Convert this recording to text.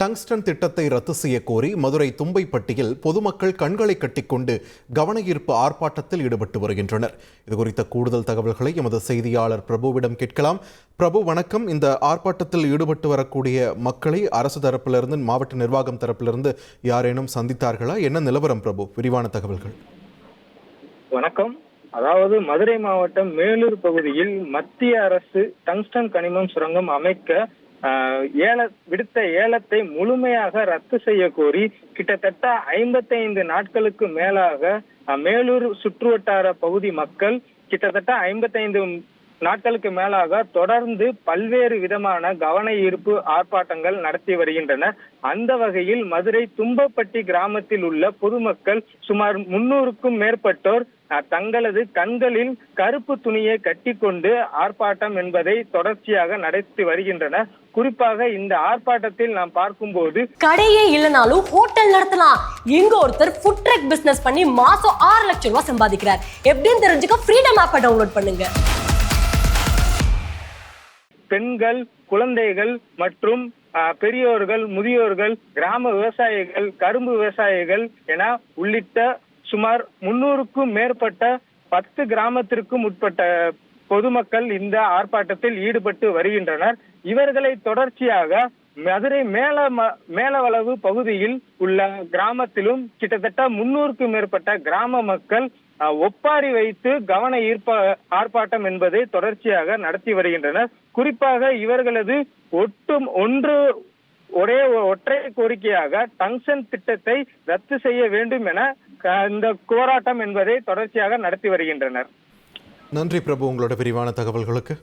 Tungsten திட்டத்தை ரத்து செய்ய கோரி மதுரை தும்பைப்பட்டியில் பொதுமக்கள் கண்களை கட்டிக்கொண்டு கவனஈர்ப்பு ஆர்ப்பாட்டத்தில் ஈடுபட்டு வருகின்றனர். இதுகுறித்த கூடுதல் தகவல்களை எமது செய்தியாளர் பிரபுவிடம் கேட்கலாம். பிரபு, வணக்கம். இந்த ஆர்ப்பாட்டத்தில் ஈடுபட்டு வரக்கூடிய மக்களை அரசு தரப்பிலிருந்து, மாவட்ட நிர்வாகம் தரப்பிலிருந்து யாரேனும் சந்தித்தார்களா? என்ன நிலவரம் பிரபு? விரிவான தகவல்கள். வணக்கம். அதாவது மதுரை மாவட்டம் மேலூர் பகுதியில் மத்திய அரசு டங்ஸ்டன் கனிமம் சுரங்கம் அமைக்க விடுத்த ஏலத்தை முழுமையாக ரத்து செய்ய கோரி கிட்டத்தட்ட 55 நாட்களுக்கு மேலாக மேலூர் சுற்றுவட்டார பகுதி மக்கள் கிட்டத்தட்ட 55 நாட்களுக்கு மேலாக தொடர்ந்து பல்வேறு விதமான கவன ஈர்ப்பு ஆர்ப்பாட்டங்கள் நடத்தி வருகின்றனர். அந்த வகையில் மதுரை தும்பப்பட்டி கிராமத்தில் உள்ள பொதுமக்கள் சுமார் 300க்கும் மேற்பட்டோர் தங்களது கண்களில் கருப்பு துணியை கட்டிக்கொண்டு ஆர்ப்பாட்டம் என்பதை தொடர்ச்சியாக நடத்தி வருகின்றனர். குறிப்பாக இந்த ஆர்ப்பாட்டத்தில் நாம் பார்க்கும்போது, கடையே இல்லைனாலும் ஹோட்டல் நடத்தலாம். இங்க ஒருத்தர் ஃபுட் ட்ரக் பிசினஸ் பண்ணி மாசம் 6 லட்சம் ரூபாய் சம்பாதிக்கிறார். எப்படின்னு தெரிஞ்சுக்க ஃப்ரீடம் ஆப்பை டவுன்லோட் பண்ணுங்க. பெண்கள், குழந்தைகள் மற்றும் பெரியோர்கள், முதியோர்கள், கிராம விவசாயிகள், கரும்பு விவசாயிகள் என உள்ளிட்ட சுமார் 300க்கும் மேற்பட்ட 10 கிராமத்திற்கும் உட்பட்ட பொதுமக்கள் இந்த ஆர்ப்பாட்டத்தில் ஈடுபட்டு வருகின்றனர். இவர்களை தொடர்ச்சியாக மதுரை மேலவளவு பகுதியில் உள்ள கிராமத்திலும் கிட்டத்தட்ட 300க்கும் மேற்பட்ட கிராம மக்கள் ஒப்பாரி வைத்து கவன ஈர்ப்பு ஆர்ப்பாட்டம் என்பதை தொடர்ச்சியாக நடத்தி வருகின்றனர். குறிப்பாக இவர்களது ஒற்றை கோரிக்கையாக டங்ஸ்டன் திட்டத்தை ரத்து செய்ய வேண்டும் என இந்த போராட்டம் என்பதை தொடர்ச்சியாக நடத்தி வருகின்றனர். நன்றி பிரபு, உங்களோட விரிவான தகவல்களுக்கு.